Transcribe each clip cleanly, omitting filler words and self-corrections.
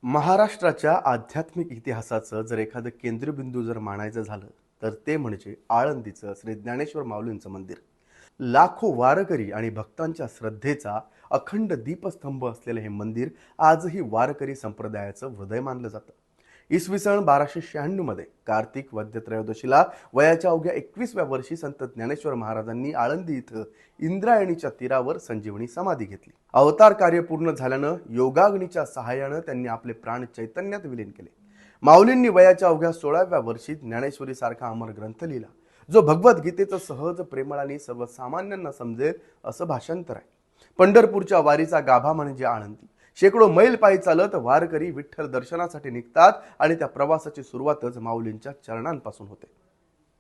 महाराष्ट्राच्या आध्यात्मिक इतिहासाचं जर एखादं केंद्रबिंदू जर मानायचं झालं तर ते म्हणजे आळंदीचं श्री ज्ञानेश्वर माऊलींचं मंदिर. लाखो वारकरी आणि भक्तांच्या श्रद्धेचा अखंड दीपस्तंभ असलेलं हे मंदिर आजही वारकरी संप्रदायाचं हृदय मानलं जातं. इसवी सन 1296 मध्ये कार्तिक वद्य त्रयोदशीला वयाच्या अवघ्या 21व्या वर्षी संत ज्ञानेश्वर महाराजांनी आळंदी इथं इंद्रायणीच्या तीरावर संजीवनी समाधी घेतली. अवतार कार्य पूर्ण झाल्यानं योगाग्नीच्या सहाय्यानं त्यांनी आपले प्राण चैतन्यात विलीन केले. माऊलींनी वयाच्या अवघ्या 16व्या वर्षी ज्ञानेश्वरी सारखा अमर ग्रंथ लिहिला, जो भगवद्गीतेचं सहज प्रेमळ आणि सर्वसामान्यांना समजेल असं भाषांतर आहे. पंढरपूरच्या वारीचा गाभा म्हणजे आळंदी. शेकडो मैल पायी चालत वारकरी विठ्ठल दर्शनासाठी निघतात आणि त्या प्रवासाची सुरुवातच माऊलींच्या चरणांपासून होते.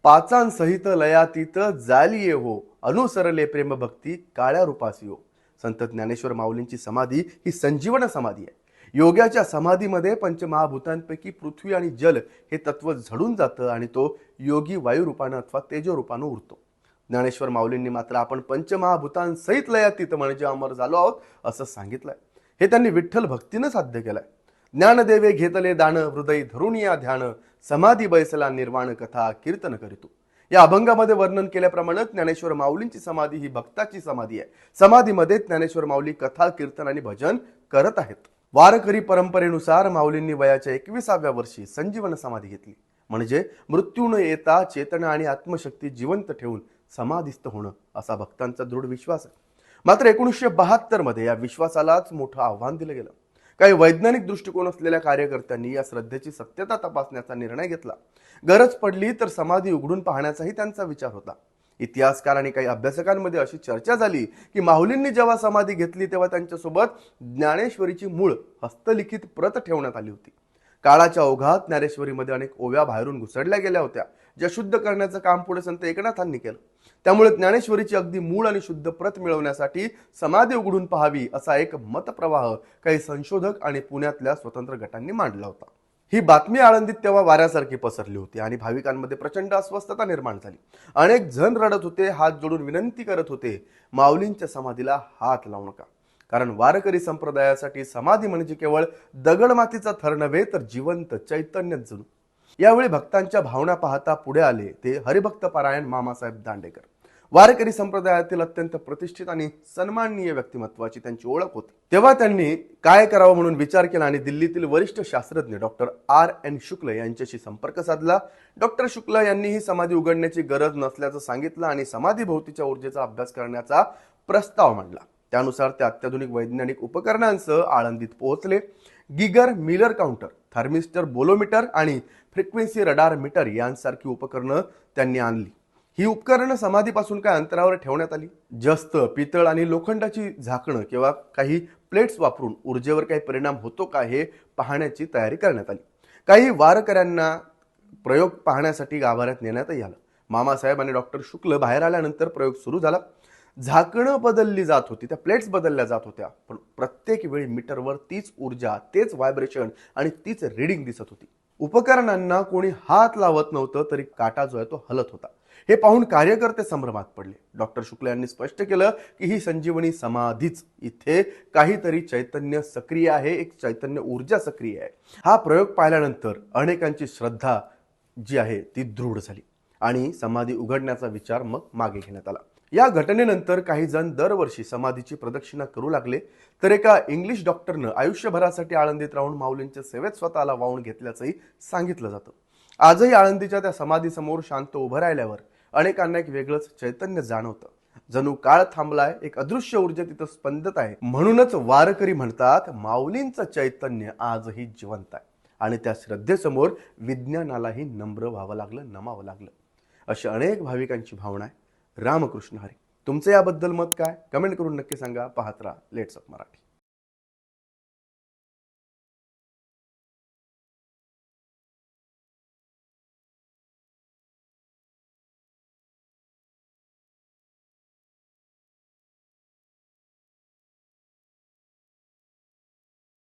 पाचांसहित लयातीत जालिये हो, अनुसरले प्रेम भक्ती काळ्या रूपासी हो. संत ज्ञानेश्वर माऊलींची समाधी ही संजीवन समाधी आहे. योगाच्या समाधीमध्ये पंचमहाभूतांपैकी पृथ्वी आणि जल हे तत्व झडून जातं आणि तो योगी वायू रूपानं अथवा तेजो रूपानं उरतो. ज्ञानेश्वर माऊलींनी मात्र आपण पंचमहाभूतांसहित लयातीत म्हणजे अमर झालो आहोत असं सांगितलंय. हे त्यांनी विठ्ठल भक्तीनं साध्य केलंय. ज्ञानदेवे घेतले दान, हृदय धरून या ध्यान, समाधी बैसला निर्वाण कथा कीर्तन करीतो. या अभंगामध्ये वर्णन केल्याप्रमाणे ज्ञानेश्वर माऊलींची समाधी ही भक्ताची समाधी आहे. समाधीमध्ये ज्ञानेश्वर माऊली कथा, कीर्तन आणि भजन करत आहेत. वारकरी परंपरेनुसार माऊलींनी वयाच्या 21व्या वर्षी संजीवन समाधी घेतली, म्हणजे मृत्यू न येता चेतना आणि आत्मशक्ती जिवंत ठेवून समाधीस्थ होणं असा भक्तांचा दृढ विश्वास आहे. मात्र 1972 मध्ये या विश्वासालाच मोठं आव्हान दिलं गेलं. काही वैज्ञानिक दृष्टिकोन असलेल्या कार्यकर्त्यांनी या श्रद्धेची सत्यता तपासण्याचा निर्णय घेतला. गरज पडली तर समाधी उघडून पाहण्याचाही त्यांचा विचार होता. इतिहासकार आणि काही अभ्यासकांमध्ये अशी चर्चा झाली की माऊलींनी जेव्हा समाधी घेतली तेव्हा त्यांच्यासोबत ज्ञानेश्वरीची मूळ हस्तलिखित प्रत ठेवण्यात आली होती. काळाच्या ओघात ज्ञानेश्वरीमध्ये अनेक ओव्या बाहेरून घुसडल्या गेल्या होत्या, ज्या शुद्ध करण्याचं काम पुढे संत एकनाथांनी केलं. त्यामुळे ज्ञानेश्वरीची अगदी मूळ आणि शुद्ध प्रत मिळवण्यासाठी समाधी उघडून पाहावी असा एक मतप्रवाह काही संशोधक आणि पुण्यातल्या स्वतंत्र गटांनी मांडला होता. ही बातमी आळंदीत तेव्हा वाऱ्यासारखी पसरली होती आणि भाविकांमध्ये प्रचंड अस्वस्थता निर्माण झाली. अनेक जण रडत होते, हात जोडून विनंती करत होते, माऊलींच्या समाधीला हात लावू नका. कारण वारकरी संप्रदायासाठी समाधी म्हणजे केवळ दगडमातीचा थर नव्हे तर जिवंत चैतन्यच जणू. यावेळी भक्तांच्या भावना पाहता पुढे आले ते हरिभक्त पारायण मामासाहेब दांडेकर. वारकरी संप्रदायातील अत्यंत प्रतिष्ठित आणि सन्माननीय व्यक्तिमत्वाची त्यांची ओळख होती. तेव्हा त्यांनी काय करावं म्हणून विचार केला आणि दिल्लीतील वरिष्ठ शास्त्रज्ञ डॉक्टर R.N. शुक्ल यांच्याशी संपर्क साधला. डॉक्टर शुक्ल यांनी ही समाधी उघडण्याची गरज नसल्याचं सांगितलं आणि समाधी भोवतीच्या ऊर्जेचा अभ्यास करण्याचा प्रस्ताव मांडला. त्यानुसार ते अत्याधुनिक वैज्ञानिक उपकरणांसह आळंदीत पोहोचले. Geiger, Miller counter, thermistor, bolometer आणि फ्रिक्वेन्सी रडार मीटर यांसारखी उपकरणं त्यांनी आणली. ही उपकरणं समाधीपासून काय अंतरावर ठेवण्यात आली. जस्त, पितळ आणि लोखंडाची झाकणं किंवा काही प्लेट्स वापरून ऊर्जेवर काही परिणाम होतो का हे पाहण्याची तयारी करण्यात आली. काही वारकऱ्यांना प्रयोग पाहण्यासाठी गाभाऱ्यात नेण्यातही आलं. मामासाहेब आणि डॉक्टर शुक्ल बाहेर आल्यानंतर प्रयोग सुरू झाला. झाकणं बदलली जात होती, त्या प्लेट्स बदलल्या जात होत्या, पण प्रत्येक वेळी मीटरवर तीच ऊर्जा, तेच व्हायब्रेशन आणि तीच रीडिंग दिसत होती. उपकरणांना कोणी हात लावत नव्हतं तरी काटा जो आहे तो हलत होता. हे पाहून कार्यकर्ते संभ्रमात पडले. डॉक्टर शुक्ल यांनी स्पष्ट केलं की ही संजीवनी समाधीच, इथे काहीतरी चैतन्य सक्रिय आहे, एक चैतन्य ऊर्जा सक्रिय आहे. हा प्रयोग पाहिल्यानंतर अनेकांची श्रद्धा जी आहे ती दृढ झाली आणि समाधी उघडण्याचा विचार मग मागे घेण्यात आला. या घटनेनंतर काही जण दरवर्षी समाधीची प्रदक्षिणा करू लागले. तर एका इंग्लिश डॉक्टरनं आयुष्यभरासाठी आळंदीत राहून माऊलींच्या सेवेत स्वतःला वाहून घेतल्याचंही सांगितलं जातं. आजही आळंदीच्या त्या समाधीसमोर शांत उभं राहिल्यावर अनेकांना एक वेगळंच चैतन्य जाणवतं. जणू काळ थांबलाय, एक अदृश्य ऊर्जा तिथं स्पंदत आहे. म्हणूनच वारकरी म्हणतात माऊलींचं चैतन्य आजही जिवंत आहे आणि त्या श्रद्धेसमोर विज्ञानालाही नम्र व्हावं लागलं, नमावं लागलं. अशी अनेक भाविकांची भावना आहे. रामकृष्ण हरी. तुमचं याबद्दल मत काय? कमेंट करून नक्की सांगा. पाहत राहा लेट्स अप मराठी.